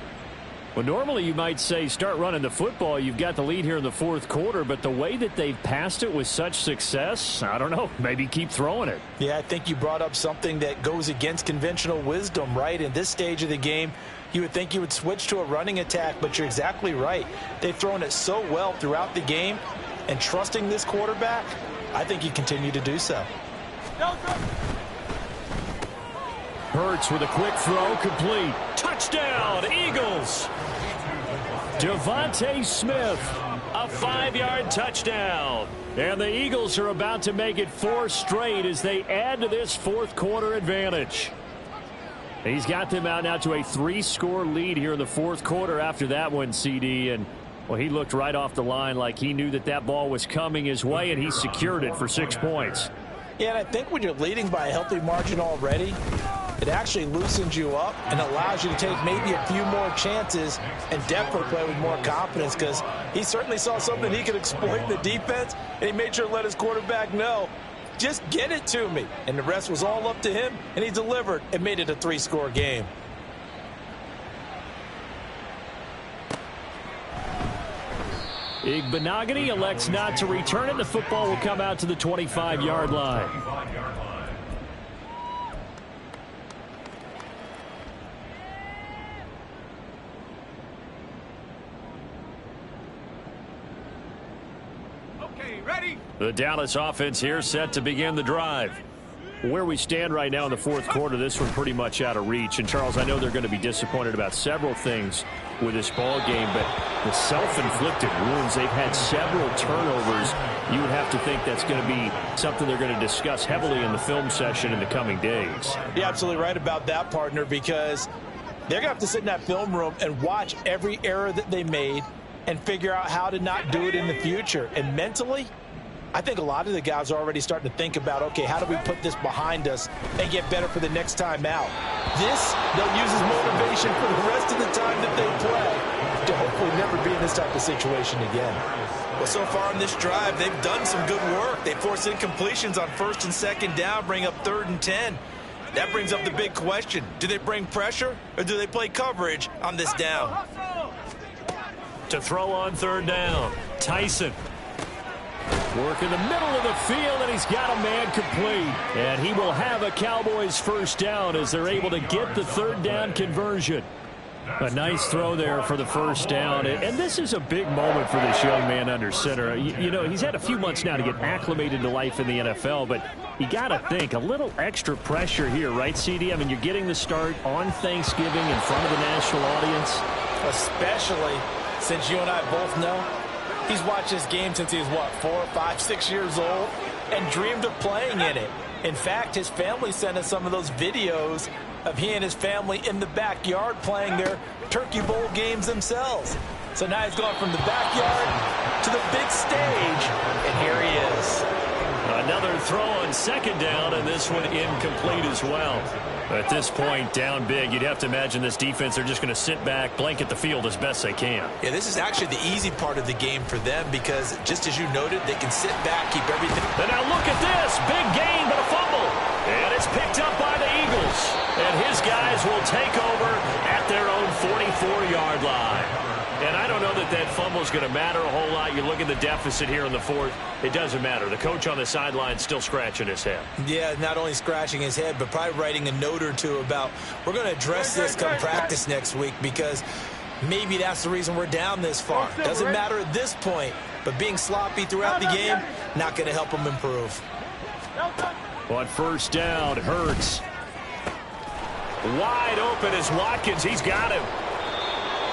Well, normally you might say start running the football. You've got the lead here in the 4th quarter, but the way that they've passed it with such success, I don't know, maybe keep throwing it. Yeah, I think you brought up something that goes against conventional wisdom, right? In this stage of the game, you would think you would switch to a running attack, but you're exactly right. They've thrown it so well throughout the game, and trusting this quarterback, I think you continue to do so. Hurts with a quick throw, complete. Touchdown, Eagles. Devontae Smith, a 5-yard touchdown. And the Eagles are about to make it 4 straight as they add to this 4th quarter advantage. He's got them out now to a 3-score lead here in the 4th quarter after that one, CD. And, well, he looked right off the line like he knew that that ball was coming his way, and he secured it for 6 points. Yeah, and I think when you're leading by a healthy margin already, it actually loosens you up and allows you to take maybe a few more chances and definitely play with more confidence, because he certainly saw something he could exploit in the defense, and he made sure to let his quarterback know, just get it to me. And the rest was all up to him, and he delivered and made it a 3-score game. Igbinoghene elects not to return it. The football will come out to the 25-yard line. Okay, ready? The Dallas offense here set to begin the drive. Where we stand right now in the 4th quarter, this one pretty much out of reach. And, Charles, I know they're going to be disappointed about several things with this ball game, but the self-inflicted wounds, they've had several turnovers. You would have to think that's going to be something they're going to discuss heavily in the film session in the coming days. You're absolutely right about that, partner, because they're going to have to sit in that film room and watch every error that they made and figure out how to not do it in the future. And mentally, I think a lot of the guys are already starting to think about, okay, how do we put this behind us and get better for the next time out? This, they'll use as motivation for the rest of the time that they play to hopefully never be in this type of situation again. Well, so far on this drive, they've done some good work. They forced incompletions on 1st and 2nd down, bring up 3rd and 10. That brings up the big question. Do they bring pressure or do they play coverage on this down? To throw on 3rd down, Tyson. Work in the middle of the field, and he's got a man complete. And he will have a Cowboys first down as they're able to get the third down conversion. A nice throw there for the first down. And this is a big moment for this young man under center. You know, he's had a few months now to get acclimated to life in the NFL, but you got to think a little extra pressure here, right, CD? I mean, you're getting the start on Thanksgiving in front of the national audience. Especially since you and I both know he's watched this game since he was, what, 4, 5, 6 years old and dreamed of playing in it. In fact, his family sent us some of those videos of he and his family in the backyard playing their Turkey Bowl games themselves. So now he's going from the backyard to the big stage, and here he is. Another throw on second down, and this one incomplete as well. At this point, down big, you'd have to imagine this defense, they're just going to sit back, blanket the field as best they can. Yeah, this is actually the easy part of the game for them because, just as you noted, they can sit back, keep everything. And now look at this. Big gain, but a fumble. And it's picked up by the Eagles. And his guys will take over at their own 44-yard line. And I don't know that that fumble is going to matter a whole lot. You look at the deficit here in the fourth. It doesn't matter. The coach on the sideline still scratching his head. Yeah, not only scratching his head, but probably writing a note or two about we're going to address this come practice next week because maybe that's the reason we're down this far. Doesn't matter at this point, but being sloppy throughout the game, not going to help him improve. On first down, Hurts. Wide open is Watkins. He's got him.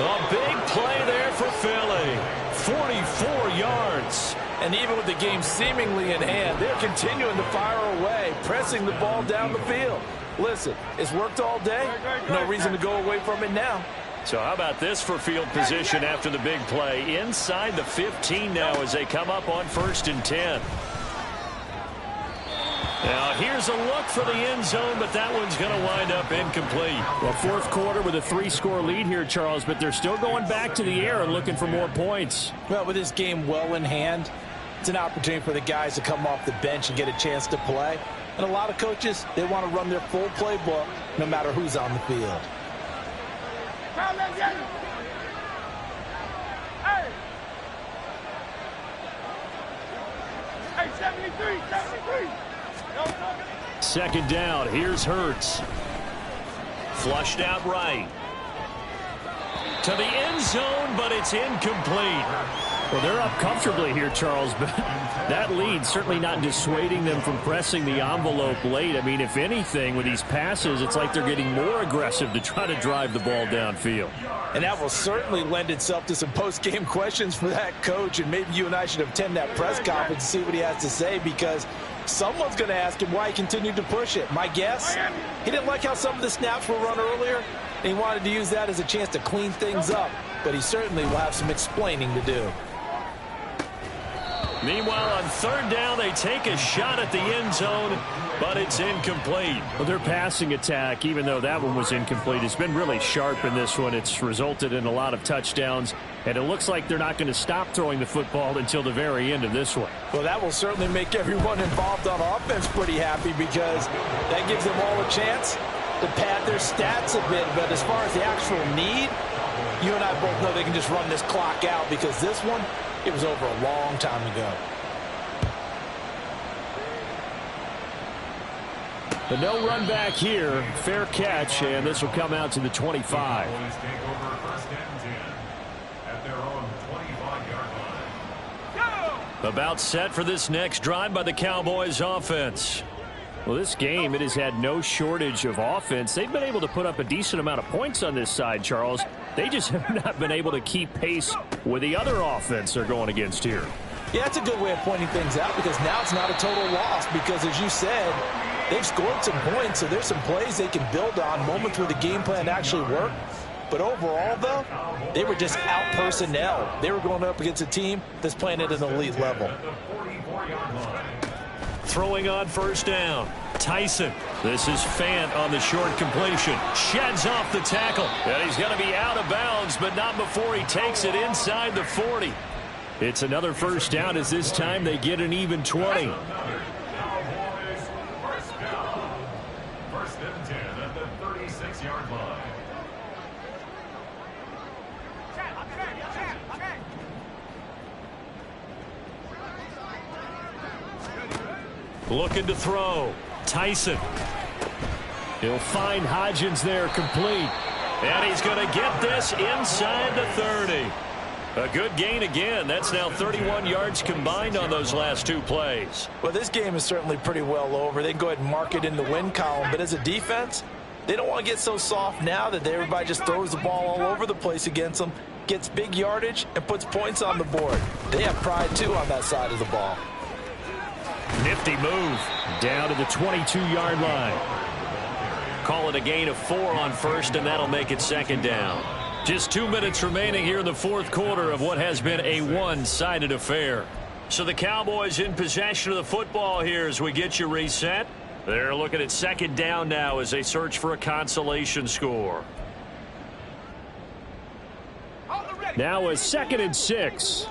A big play there for Philly. 44 yards. And even with the game seemingly in hand, they're continuing to fire away, pressing the ball down the field. Listen, it's worked all day. No reason to go away from it now. So how about this for field position after the big play? Inside the 15 now as they come up on 1st and 10. Now, here's a look for the end zone, but that one's going to wind up incomplete. Well, fourth quarter with a 3-score lead here, Charles, but they're still going back to the air and looking for more points. Well, with this game well in hand, it's an opportunity for the guys to come off the bench and get a chance to play. And a lot of coaches, they want to run their full playbook no matter who's on the field. Hey, 73. Second down. Here's Hurts. Flushed out right. To the end zone, but it's incomplete. Well, they're up comfortably here, Charles, but that lead certainly not dissuading them from pressing the envelope late. I mean, if anything, with these passes, it's like they're getting more aggressive to try to drive the ball downfield. And that will certainly lend itself to some post-game questions for that coach, and maybe you and I should attend that press conference and see what he has to say, because someone's going to ask him why he continued to push it. My guess, he didn't like how some of the snaps were run earlier, and he wanted to use that as a chance to clean things up, but he certainly will have some explaining to do. Meanwhile, on third down, they take a shot at the end zone, but it's incomplete. Well, their passing attack, even though that one was incomplete, has been really sharp in this one. It's resulted in a lot of touchdowns, and it looks like they're not going to stop throwing the football until the very end of this one. Well, that will certainly make everyone involved on offense pretty happy, because that gives them all a chance to pad their stats a bit. But as far as the actual need, you and I both know they can just run this clock out, because this one, it was over a long time ago. But no run back here. Fair catch, and this will come out to the 25. About set for this next drive by the Cowboys offense. Well, this game, it has had no shortage of offense. They've been able to put up a decent amount of points on this side, Charles. They just have not been able to keep pace with the other offense they're going against here. Yeah, that's a good way of pointing things out, because now it's not a total loss, because as you said, they've scored some points, so there's some plays they can build on, moments where the game plan actually worked. But overall, though, they were just out-personnel. They were going up against a team that's playing at an elite level. Throwing on first down. Tyson. This is Fant on the short completion. Sheds off the tackle. And he's going to be out of bounds, but not before he takes it inside the 40. It's another first down, as this time they get an even 20. First and 10 at the 36-yard line. Looking to throw. Tyson. He'll find Hodgins there complete. And he's going to get this inside the 30. A good gain again. That's now 31 yards combined on those last two plays. Well, this game is certainly pretty well over. They can go ahead and mark it in the win column. But as a defense, they don't want to get so soft now that everybody just throws the ball all over the place against them, gets big yardage, and puts points on the board. They have pride, too, on that side of the ball. Nifty move down to the 22-yard line. Call it a gain of 4 on first, and that'll make it second down. Just 2 minutes remaining here in the fourth quarter of what has been a one-sided affair. So the Cowboys in possession of the football here as we get you reset. They're looking at second down now as they search for a consolation score. Now a 2nd and 6.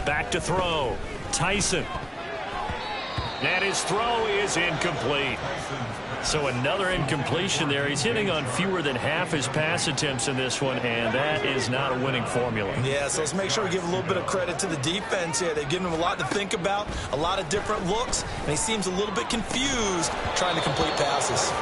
Back to throw. Tyson. And his throw is incomplete. So another incompletion there. He's hitting on fewer than half his pass attempts in this one, and that is not a winning formula. Yeah, so let's make sure we give a little bit of credit to the defense here. They've given him a lot to think about, a lot of different looks, and he seems a little bit confused trying to complete passes.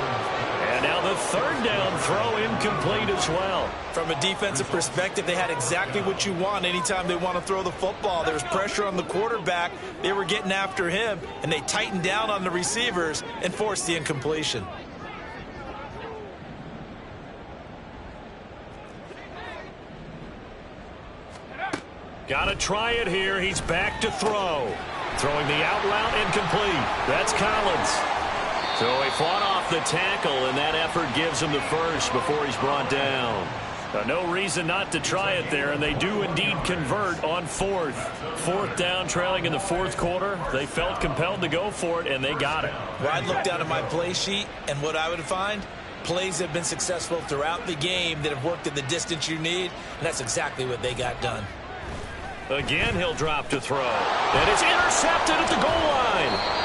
And now the third down throw incomplete as well. From a defensive perspective, they had exactly what you want anytime they want to throw the football. There was pressure on the quarterback. They were getting after him, and they tightened down on the receivers and forced the incompletion. Got to try it here. He's back to throw. Throwing the out route incomplete. That's Collins. So he fought off the tackle, and that effort gives him the first before he's brought down. No reason not to try it there, and they do indeed convert on fourth. Fourth down, trailing in the fourth quarter. They felt compelled to go for it, and they got it. Well, I'd look down at my play sheet, and what I would find, plays have been successful throughout the game that have worked in the distance you need, and that's exactly what they got done. Again, he'll drop to throw. And it's intercepted at the goal line.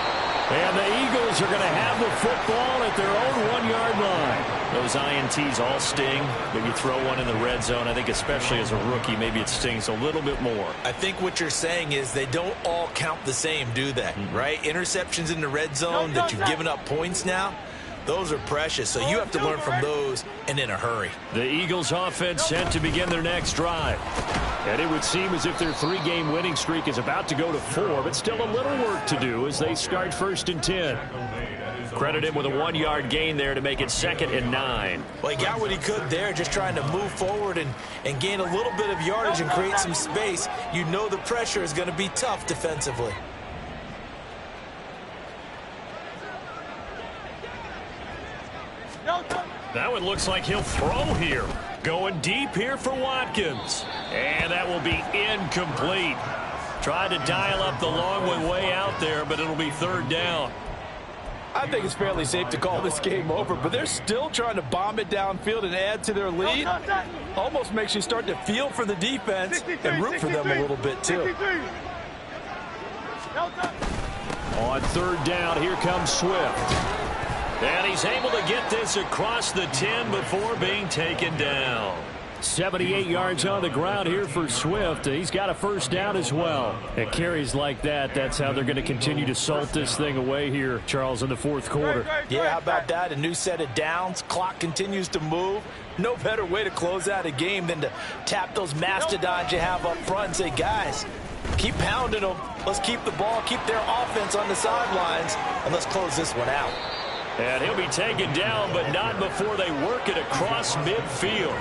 And the Eagles are going to have the football at their own 1-yard line. Those INTs all sting, but you throw one in the red zone. I think especially as a rookie, maybe it stings a little bit more. I think what you're saying is they don't all count the same, do they? Right? Interceptions in the red zone that you've given up points now, those are precious. So you have to learn from those and in a hurry. The Eagles offense set to begin their next drive. And it would seem as if their 3-game winning streak is about to go to 4, but still a little work to do as they start 1st and 10. Credit him with a 1-yard gain there to make it 2nd and 9. Well, he got what he could there, just trying to move forward and gain a little bit of yardage and create some space. You know the pressure is going to be tough defensively. That one looks like he'll throw here. Going deep here for Watkins. And that will be incomplete. Tried to dial up the long one way out there, but it'll be 3rd down. I think it's fairly safe to call this game over, but they're still trying to bomb it downfield and add to their lead. Almost makes you start to feel for the defense and root for them a little bit, too. On 3rd down, here comes Swift. And he's able to get this across the 10 before being taken down. 78 yards on the ground here for Swift. He's got a 1st down as well. At carries like that, that's how they're going to continue to salt this thing away here, Charles, in the 4th quarter. Yeah, how about that? A new set of downs. Clock continues to move. No better way to close out a game than to tap those mastodons you have up front and say, guys, keep pounding them. Let's keep the ball, keep their offense on the sidelines, and let's close this one out. And he'll be taken down, but not before they work it across midfield.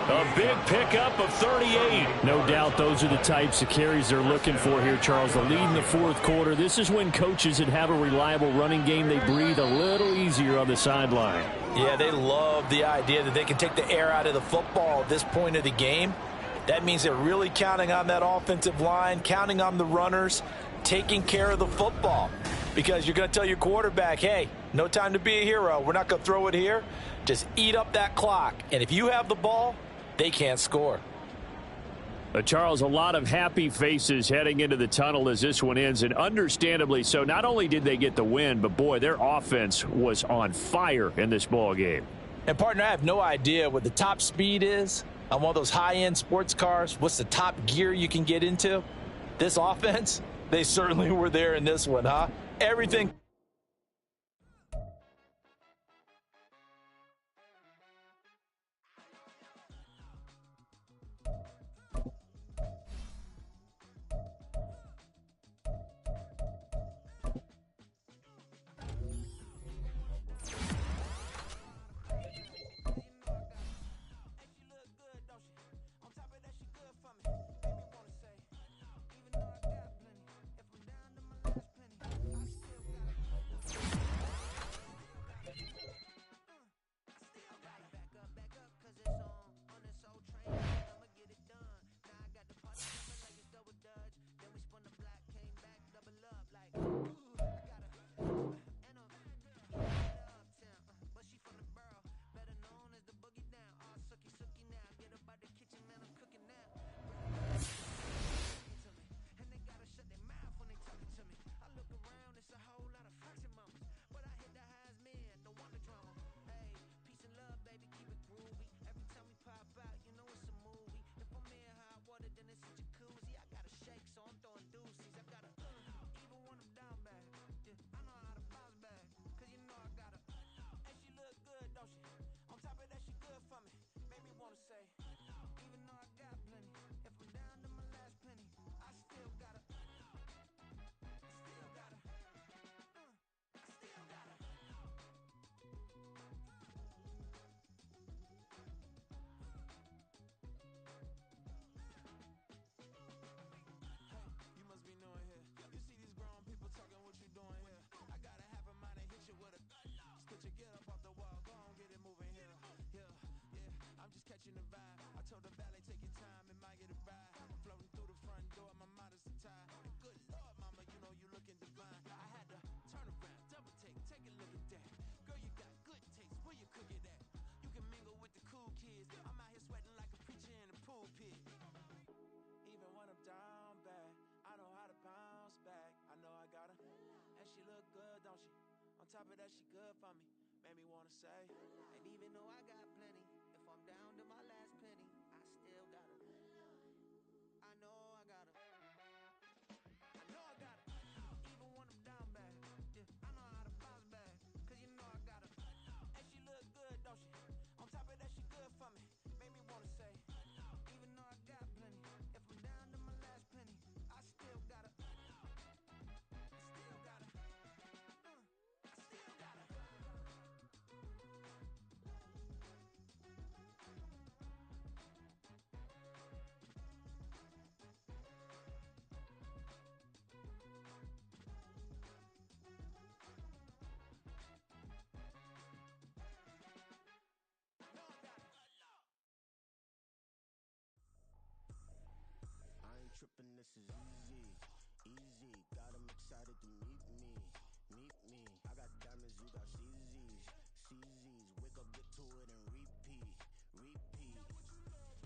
A big pickup of 38. No doubt those are the types of carries they're looking for here, Charles. The lead in the 4th quarter. This is when coaches that have a reliable running game, they breathe a little easier on the sideline. Yeah, they love the idea that they can take the air out of the football at this point of the game. That means they're really counting on that offensive line, counting on the runners, taking care of the football. Because you're going to tell your quarterback, hey, no time to be a hero. We're not going to throw it here. Just eat up that clock. And if you have the ball, they can't score. Charles, a lot of happy faces heading into the tunnel as this one ends, and understandably so. Not only did they get the win, but, boy, their offense was on fire in this ball game. And, partner, I have no idea what the top speed is, on one of those high-end sports cars, what's the top gear you can get into? This offense, they certainly were there in this one, huh? Everything. Top of that, she good for me. Made me wanna say, and even though I got plenty, if I'm down to my last penny, I still gotta. I know I gotta. I know I gotta. Even when I'm down bad, yeah, I know how to bounce back. Cause you know I gotta. And she look good, don't she? On top of that, she good for me. Made me wanna say, even though I got plenty, if I'm down to my last penny, I still gotta. Trippin', this is easy, easy. Got 'em excited to meet me, meet me. I got diamonds, you got CZs, CZs. Wake up, get to it, and repeat, repeat.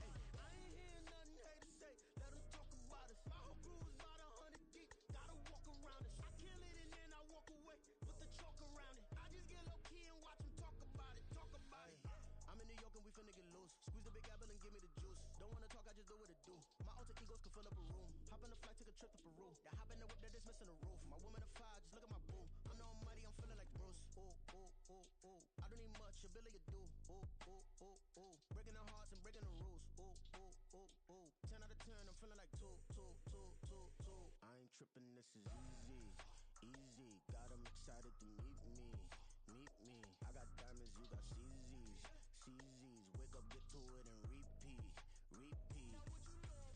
Hey, I ain't hearing nothing haters say. Let 'em talk about us. My whole crew is about 100 deep. Gotta walk around it. I kill it and then I walk away. Put the chalk around it. I just get low key and watch 'em talk about it. Talk about it. I'm in New York and we finna get loose. Squeeze the big apple and give me the juice. Don't wanna talk, I just do what it do. My alter egos can fill up a room. Hop on the flight, take a trip to Peru. That hop in the whip, that is missing the roof. My woman a fire, just look at my boo. I'm no money, I'm feeling like Bruce. Ooh, ooh, ooh, ooh. I don't need much, your Billy you do. Ooh, ooh, ooh, ooh. Breaking the hearts and breaking the rules. Ooh, ooh, ooh, ooh. 10 out of 10, I'm feeling like two. I ain't tripping, this is easy, easy. Got 'em excited to meet me, meet me. I got diamonds, you got CZs, CZs. Wake up, get to it, and repeat, repeat.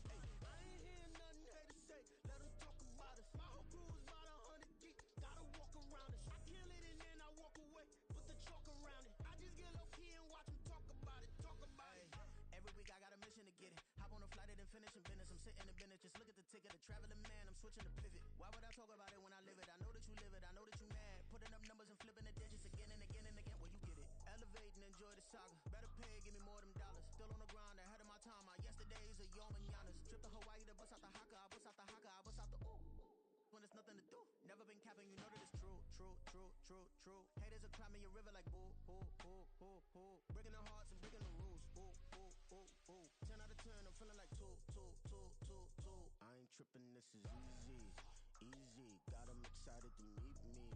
Hey, I ain't hearing nothing haters say. Let 'em talk about us. My whole crew is about 100 deep. Gotta walk around us. I kill it and then I walk away. Put the chalk around it. I just get low key and watch 'em talk about it. Talk about it. Every week I got a mission to get it. Hop on a flight and then finish in business. I'm sitting in business. Just look at the ticket. A traveling man. I'm switching to pivot. Why would I talk about it when I live it? I know that you live it. I know that you mad. Putting up numbers and flipping the digits again and again and again. Well, you get it. Elevate and enjoy the saga. Better pay, give me more them dollars. Still on the grind, ahead of my time. My yesterdays are your mananas. Trip to Hawaii to bust out the haka. I bust out the haka. I bust out the ooh. When there's nothing to do. Never been capping, you know that it's true, true, true, true, true. Haters are climbing your river like boo, boo, boo, boo, boo. Breaking their hearts and breaking the rules. Ooh, ooh, ooh, ooh. turn, I'm feeling like two. I ain't tripping, this is easy. Got 'em excited to meet me.